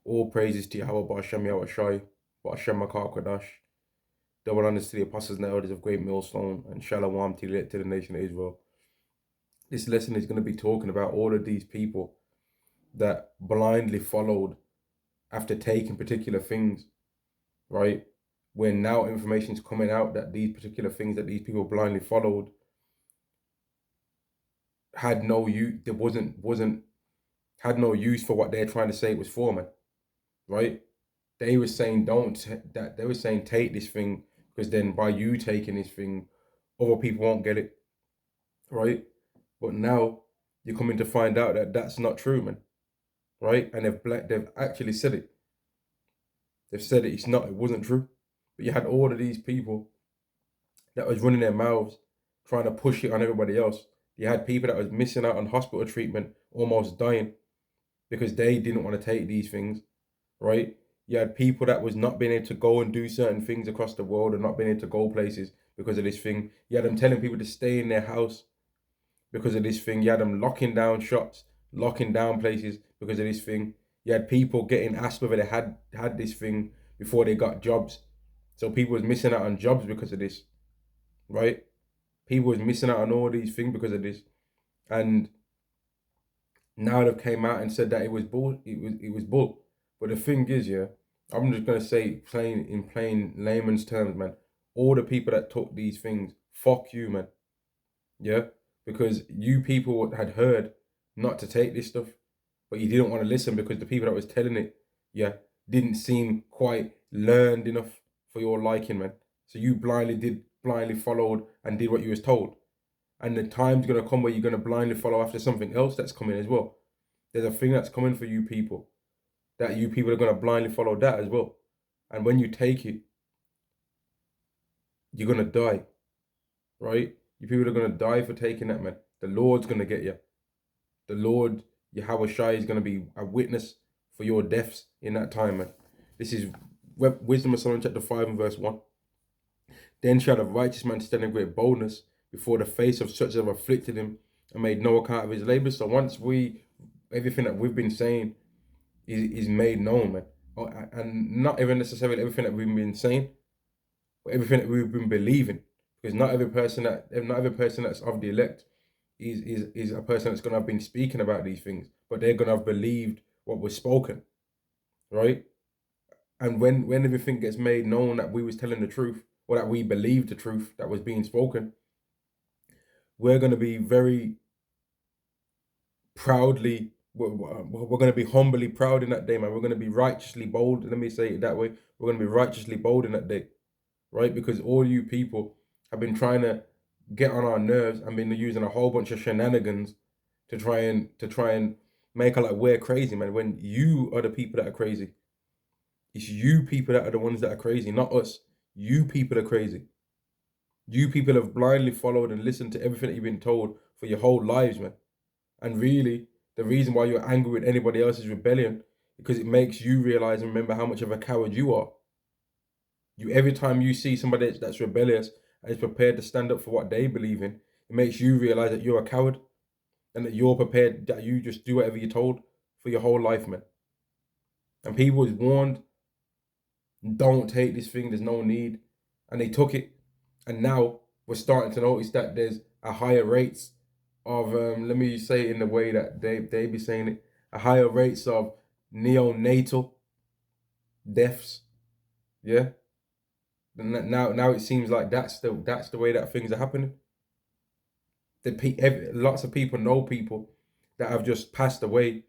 All praises to Yahweh Ba'Shem Yahweh Shai, Ba'Shem Makar Kodash. Double honors to the apostles and elders of Great Millstone, and Shalom to the nation of Israel. This lesson is going to be talking about all of these people that blindly followed after taking particular things, right? When now information is coming out that these particular things that these people blindly followed had no use, had no use for what they're trying to say it was for, man, right? They were saying they were saying take this thing because then by you taking this thing, other people won't get it, right? But now you're coming to find out that that's not true, man, right? And they've actually said it. They've said it wasn't true. But you had all of these people that was running their mouths trying to push it on everybody else. You had people that was missing out on hospital treatment, almost dying because they didn't want to take these things, right? You had people that was not being able to go and do certain things across the world and not being able to go places because of this thing. You had them telling people to stay in their house because of this thing. You had them locking down shops, locking down places because of this thing. You had people getting asked whether they had this thing before they got jobs. So people was missing out on jobs because of this, right? People was missing out on all these things because of this. And now they've came out and said that it was bull. It was bull. But the thing is, yeah, I'm just gonna say in plain layman's terms, man. All the people that took these things, fuck you, man. Yeah, because you people had heard not to take this stuff, but you didn't want to listen because the people that was telling it, yeah, didn't seem quite learned enough for your liking, man. So you blindly followed and did what you was told. And the time's gonna come where you're gonna blindly follow after something else that's coming as well. There's a thing that's coming for you people that you people are gonna blindly follow that as well. And when you take it, you're gonna die, right? You people are gonna die for taking that, man. The Lord's gonna get you. The Lord Yahweh Shai is gonna be a witness for your deaths in that time, man. This is Wisdom of Solomon chapter 5 and verse 1. Then shall a righteous man stand in great boldness before the face of such as have afflicted him and made no account of his labor. So once everything that we've been saying is made known, man. And not even necessarily everything that we've been saying, but everything that we've been believing. Because not every person that's of the elect is a person that's gonna have been speaking about these things, but they're gonna have believed what was spoken, right? And when everything gets made known that we was telling the truth, or that we believed the truth that was being spoken, we're gonna be very proudly, we're going to be humbly proud in that day, man. We're going to be righteously bold. Let me say it that way. We're going to be righteously bold in that day, right? Because all you people have been trying to get on our nerves and been using a whole bunch of shenanigans to try and make it like we're crazy, man. When you are the people that are crazy, it's you people that are the ones that are crazy, not us. You people are crazy. You people have blindly followed and listened to everything that you've been told for your whole lives, man. And really, the reason why you're angry with anybody else's rebellion, because it makes you realize and remember how much of a coward you are. Every time you see somebody that's rebellious and is prepared to stand up for what they believe in, it makes you realize that you're a coward and that you're prepared, that you just do whatever you're told for your whole life, man. And people was warned, don't take this thing, there's no need. And they took it. And now we're starting to notice that there's a higher rates of, let me say it in the way that they be saying it, a higher rates of neonatal deaths. Yeah. Now it seems like that's the way that things are happening. Lots of people know people that have just passed away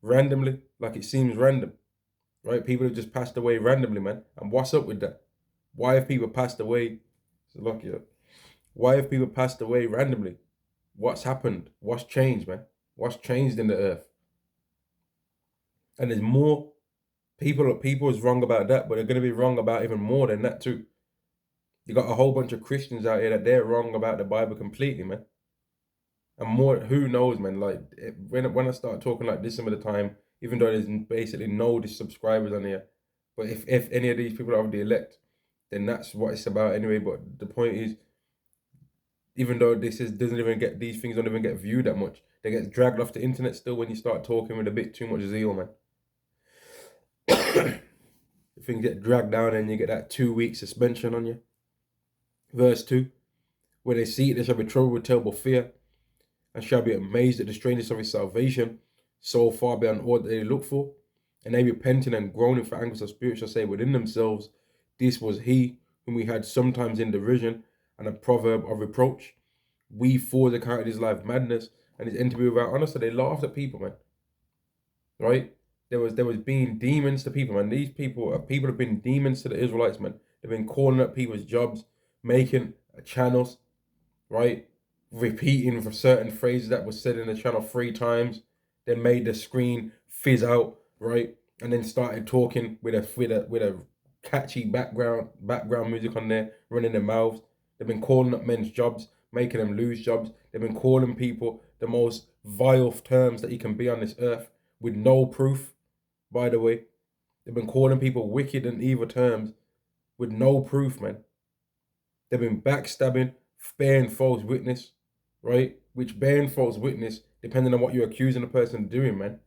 randomly, like it seems random, right? People have just passed away randomly, man. And what's up with that? Why have people passed away? So look, yeah. Why have people passed away randomly? What's happened? What's changed, man? What's changed in the earth? And there's more people is wrong about that, but they're going to be wrong about even more than that too. You got a whole bunch of Christians out here that they're wrong about the Bible completely, man. And more, who knows, man? Like when I start talking like this some of the time, even though there's basically no subscribers on here, but if any of these people are of the elect, then that's what it's about anyway. But the point is, even though these things don't even get viewed that much, they get dragged off the internet still when you start talking with a bit too much zeal, man. Things get dragged down and you get that 2 week suspension on you. Verse 2, when they see it, they shall be troubled with terrible fear, and shall be amazed at the strangeness of his salvation, so far beyond all that they look for. And they repenting and groaning for anguish of spirit shall say within themselves, this was he whom we had sometimes in derision, and a proverb of reproach. We fools accounted his life madness, and his end to be without honor. So they laughed at people, man. Right? There was being demons to people, man. These people have been demons to the Israelites, man. They've been calling up people's jobs, making channels, right? Repeating for certain phrases that was said in the channel 3 times, then made the screen fizz out, right? And then started talking with a catchy background music on there, running their mouths. They've been calling up men's jobs, making them lose jobs. They've been calling people the most vile terms that you can be on this earth with no proof, by the way. They've been calling people wicked and evil terms with no proof, man. They've been backstabbing, bearing false witness, right? Which bearing false witness, depending on what you're accusing a person of doing, man,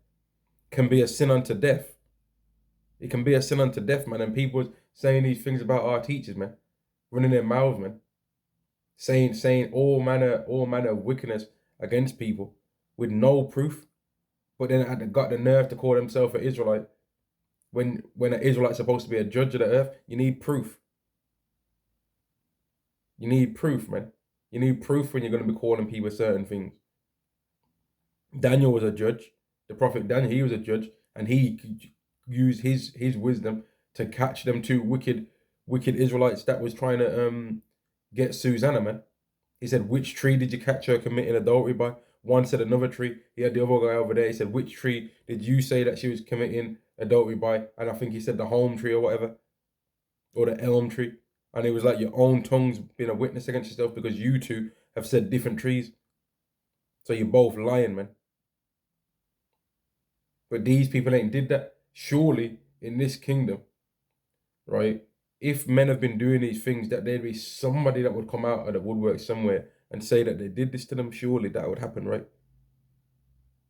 can be a sin unto death. It can be a sin unto death, man. And people saying these things about our teachers, man, running their mouths, man, saying all manner of wickedness against people with no proof. But then got the nerve to call themselves an Israelite. When an Israelite's supposed to be a judge of the earth, you need proof. You need proof, man. You need proof when you're going to be calling people certain things. Daniel was a judge. The prophet Daniel, he was a judge, and he used his wisdom to catch them 2 wicked Israelites that was trying to get Susanna, man. He said, which tree did you catch her committing adultery by? One said another tree. He had the other guy over there. He said, which tree did you say that she was committing adultery by? And I think he said the home tree or whatever, or the elm tree. And it was like your own tongue's been a witness against yourself because you two have said different trees. So you're both lying, man. But these people ain't did that. Surely in this kingdom, right? If men have been doing these things, that there'd be somebody that would come out of the woodwork somewhere and say that they did this to them. Surely that would happen, right?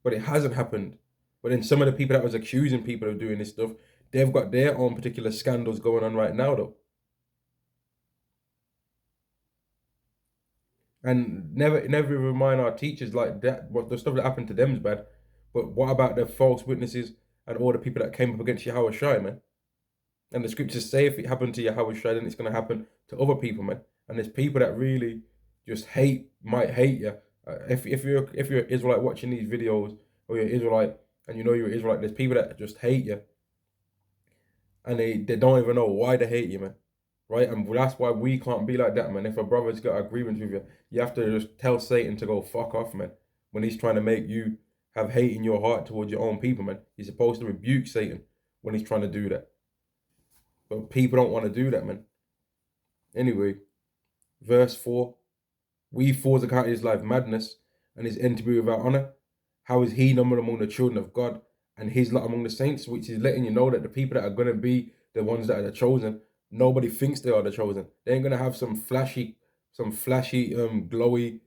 But it hasn't happened. But then some of the people that was accusing people of doing this stuff, they've got their own particular scandals going on right now, though. And never remind our teachers like that what the stuff that happened to them is bad. But what about the false witnesses and all the people that came up against Yahweh Shai, man? And the scriptures say if it happened to Yahweh Shai, then it's going to happen to other people, man. And there's people that really just might hate you. If you're an Israelite watching these videos, or you're an Israelite and you know you're an Israelite, there's people that just hate you, and they don't even know why they hate you, man. Right? And that's why we can't be like that, man. If a brother's got a grievance with you, you have to just tell Satan to go fuck off, man. When he's trying to make you have hate in your heart towards your own people, man. You're supposed to rebuke Satan when he's trying to do that. But people don't want to do that, man. Anyway, verse 4. We fools account his life madness, and his end to be without honor. How is he numbered among the children of God, and his lot among the saints? Which is letting you know that the people that are going to be the ones that are the chosen, nobody thinks they are the chosen. They ain't going to have some flashy, glowy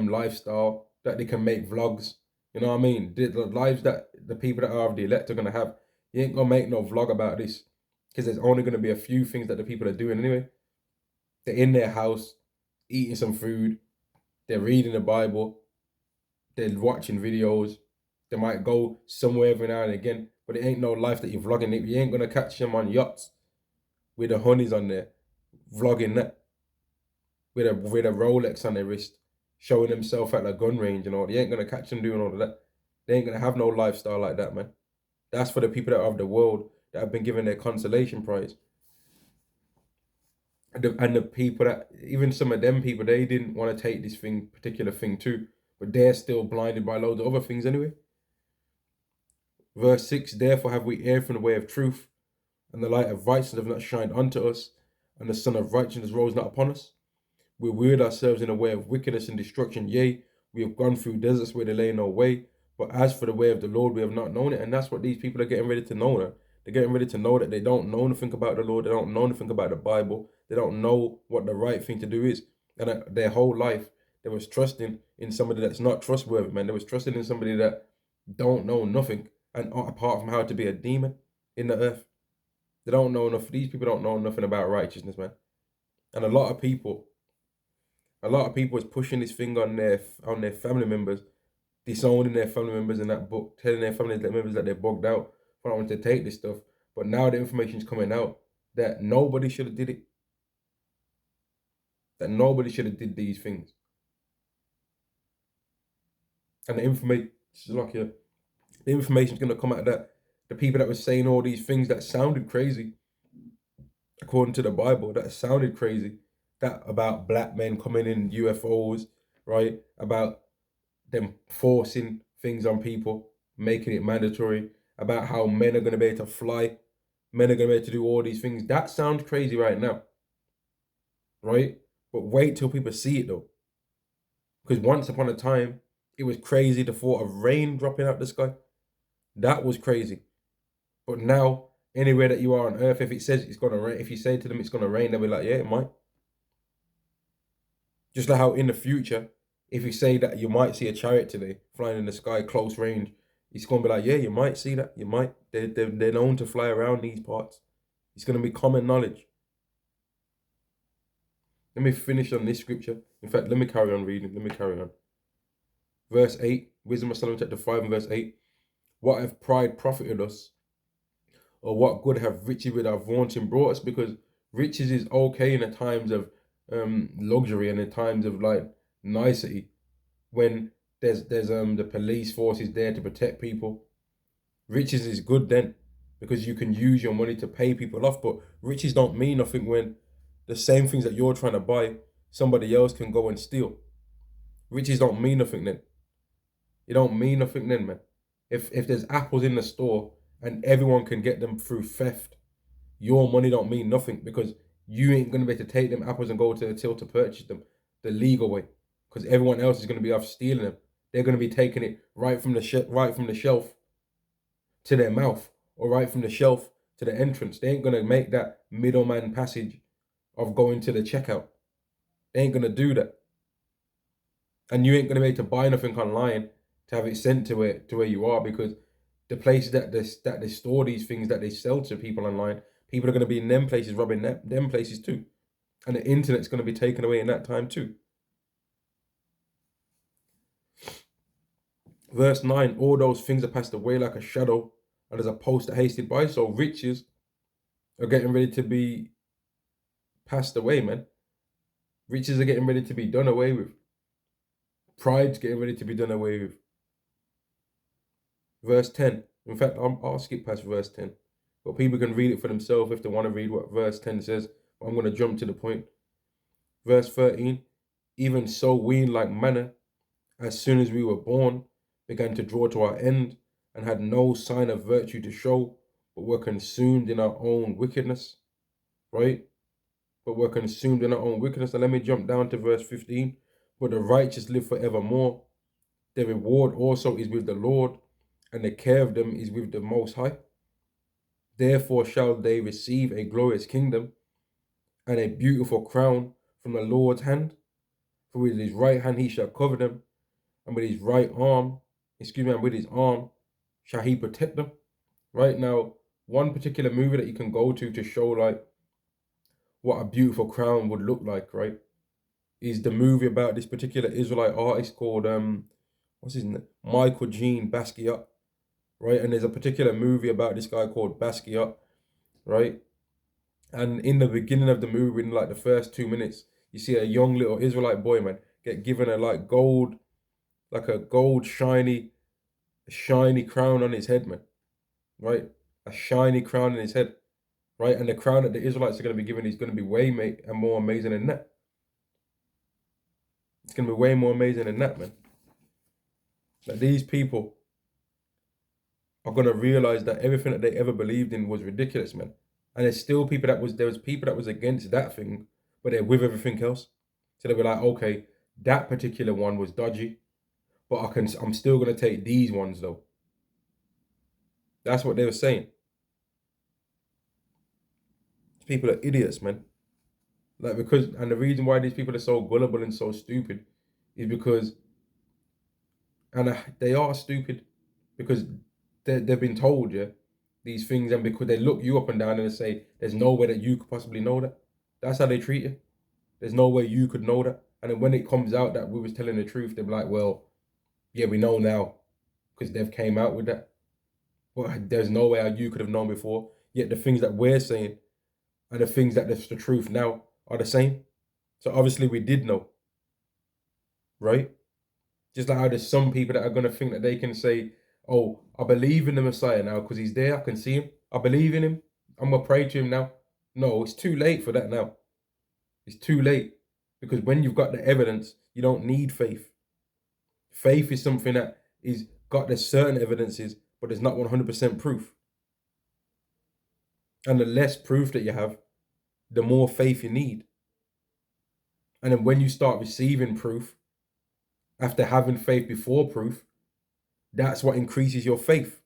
lifestyle that they can make vlogs. You know what I mean? The lives that the people that are of the elect are going to have. You ain't going to make no vlog about this, because there's only going to be a few things that the people are doing anyway. They're in their house, eating some food, they're reading the Bible, they're watching videos, they might go somewhere every now and again, but it ain't no life that you're vlogging. You ain't gonna catch them on yachts with the honeys on there, vlogging that, with a Rolex on their wrist, showing themselves at the gun range and all. You ain't gonna catch them doing all of that. They ain't gonna have no lifestyle like that, man. That's for the people that are of the world that have been given their consolation prize. And the people that, even some of them people, they didn't want to take this particular thing too, but they're still blinded by loads of other things anyway. Verse 6, therefore have we erred from the way of truth, and the light of righteousness have not shined unto us, and the sun of righteousness rose not upon us. We wearied ourselves in a way of wickedness and destruction. Yea, we have gone through deserts where there lay no way. But as for the way of the Lord, we have not known it. And that's what these people are getting ready to know now. They're getting ready to know that they don't know anything about the Lord. They don't know anything about the Bible. They don't know what the right thing to do is. And their whole life, they was trusting in somebody that's not trustworthy, man. They was trusting in somebody that don't know nothing, and apart from how to be a demon. in the earth. They don't know enough. These people don't know nothing about righteousness, man. And a lot of people is pushing this thing on their family members, disowning their family members in that book, telling their family members that they're bugged out for not wanting to take this stuff. But now the information's coming out that nobody should have did it. That nobody should have did these things. And the information, the information's gonna come out that the people that were saying all these things that sounded crazy, according to the Bible, that sounded crazy, that about black men coming in UFOs, right? About them forcing things on people, making it mandatory, about how men are going to be able to fly, men are going to be able to do all these things. That sounds crazy right now, right? But wait till people see it though. Because once upon a time, it was crazy the thought of rain dropping out the sky. That was crazy. But now, anywhere that you are on earth, if it says it's going to rain, if you say to them it's going to rain, they'll be like, yeah, it might. Just like how in the future, if you say that you might see a chariot today flying in the sky, close range, it's going to be like, yeah, you might see that. You might. They're known to fly around these parts. It's going to be common knowledge. Let me finish on this scripture. In fact, let me carry on reading. Let me carry on. Verse 8, Wisdom of Solomon chapter 5 and verse 8. What have pride profited us? Or what good have riches with our vaunting brought us? Because riches is okay in the times of luxury and in times of like nicety, when there's the police force is there to protect people. Riches is good then, because you can use your money to pay people off. But riches don't mean nothing when the same things that you're trying to buy, somebody else can go and steal. Riches don't mean nothing then. It don't mean nothing then, man. If there's apples in the store and everyone can get them through theft, your money don't mean nothing, because you ain't gonna be able to take them apples and go to the till to purchase them the legal way, because everyone else is gonna be off stealing them. They're gonna be taking it right from the shelf to their mouth, or right from the shelf to the entrance. They ain't gonna make that middleman passage of going to the checkout. They ain't gonna do that, and you ain't gonna be able to buy nothing online to have it sent to where you are, because the places that they store these things that they sell to people online, people are going to be in them places robbing them places too, and the internet's going to be taken away in that time too. Verse 9, all those things are passed away like a shadow, and as a post that hasted by. So riches are getting ready to be passed away, man. Riches are getting ready to be done away with. Pride's getting ready to be done away with. Verse 10. In fact, I'll skip past verse 10. But people can read it for themselves if they want to read what verse 10 says. I'm going to jump to the point. Verse 13. Even so we, like manna, as soon as we were born, began to draw to our end, and had no sign of virtue to show, but were consumed in our own wickedness. Right? But were consumed in our own wickedness. And let me jump down to verse 15. But the righteous live forevermore. Their reward also is with the Lord, and the care of them is with the Most High. Therefore shall they receive a glorious kingdom and a beautiful crown from the Lord's hand. For with his right hand he shall cover them, and with his and with his arm shall he protect them. Right now, one particular movie that you can go to show like what a beautiful crown would look like, right, is the movie about this particular Israelite artist called what's his name? Michael Jean Basquiat. Right, and there's a particular movie about this guy called Basquiat, right? And in the beginning of the movie, in like the first 2 minutes, you see a young little Israelite boy, man, get given a like a gold shiny crown on his head, man, right? A shiny crown on his head, right? And the crown that the Israelites are going to be given is going to be way more amazing than that. It's going to be way more amazing than that, man. Like these people are gonna realize that everything that they ever believed in was ridiculous, man. And there's still people there was people that was against that thing, but they're with everything else. So they were like, okay, that particular one was dodgy, but I'm still gonna take these ones though. That's what they were saying. People are idiots, man. Like and the reason why these people are so gullible and so stupid is because, and they are stupid because they've been told, yeah, these things, and because they look you up and down and they say, there's no way that you could possibly know that. That's how they treat you. There's no way you could know that. And then when it comes out that we was telling the truth, they're like, well, yeah, we know now because they've came out with that. But there's no way how you could have known before. Yet the things that we're saying and the things that that's the truth now are the same. So obviously we did know, right? Just like how there's some people that are going to think that they can say, oh, I believe in the Messiah now because he's there. I can see him. I believe in him. I'm going to pray to him now. No, it's too late for that now. It's too late because when you've got the evidence, you don't need faith. Faith is something that is got the certain evidences, but there's not 100% proof. And the less proof that you have, the more faith you need. And then when you start receiving proof, after having faith before proof, that's what increases your faith.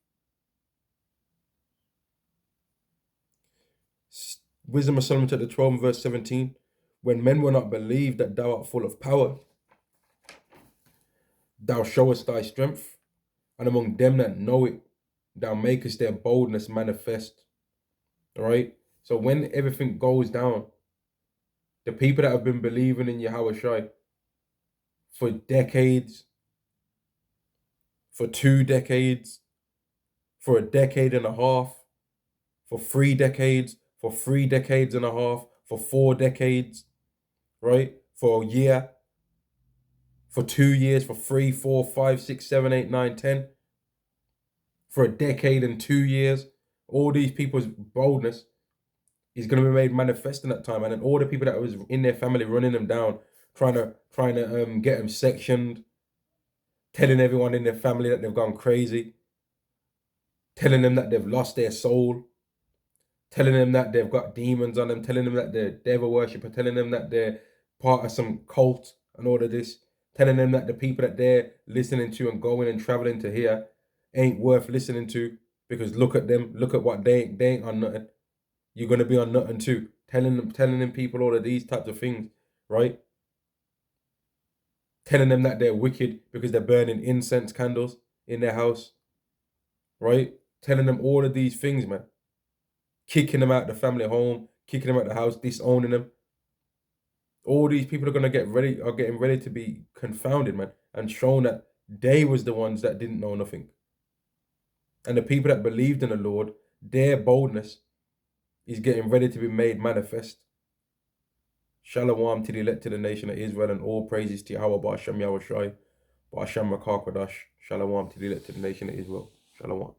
Wisdom of Solomon chapter 12 verse 17. When men will not believe that thou art full of power, thou showest thy strength, and among them that know it, thou makest their boldness manifest. All right? So when everything goes down, the people that have been believing in Yahweh Shai for decades, for 2 decades, for a decade and a half, for 3 decades, for 3 decades and a half, for 4 decades, right? For a year, for 2 years, for 3, 4, 5, 6, 7, 8, 9, 10, for a decade and 2 years. All these people's boldness is going to be made manifest in that time. And then all the people that was in their family running them down, trying to get them sectioned, telling everyone in their family that they've gone crazy, telling them that they've lost their soul, telling them that they've got demons on them, telling them that they're devil worshiper, telling them that they're part of some cult and all of this, telling them that the people that they're listening to and going and traveling to hear ain't worth listening to because look at them, look at what they ain't on nothing. You're gonna be on nothing too. Telling them people all of these types of things, right? Telling them that they're wicked because they're burning incense candles in their house, right? Telling them all of these things, man. Kicking them out the family home, kicking them out the house, disowning them. All these people are getting ready to be confounded, man, and shown that they was the ones that didn't know nothing. And the people that believed in the Lord, their boldness is getting ready to be made manifest. Shalom to the elect of the nation of Israel, and all praises to Yahweh Ba'ashem Yahweh Shai, Ba'ashem Rakar Kodash. Shalom to the elect of the nation of Israel. Shalom.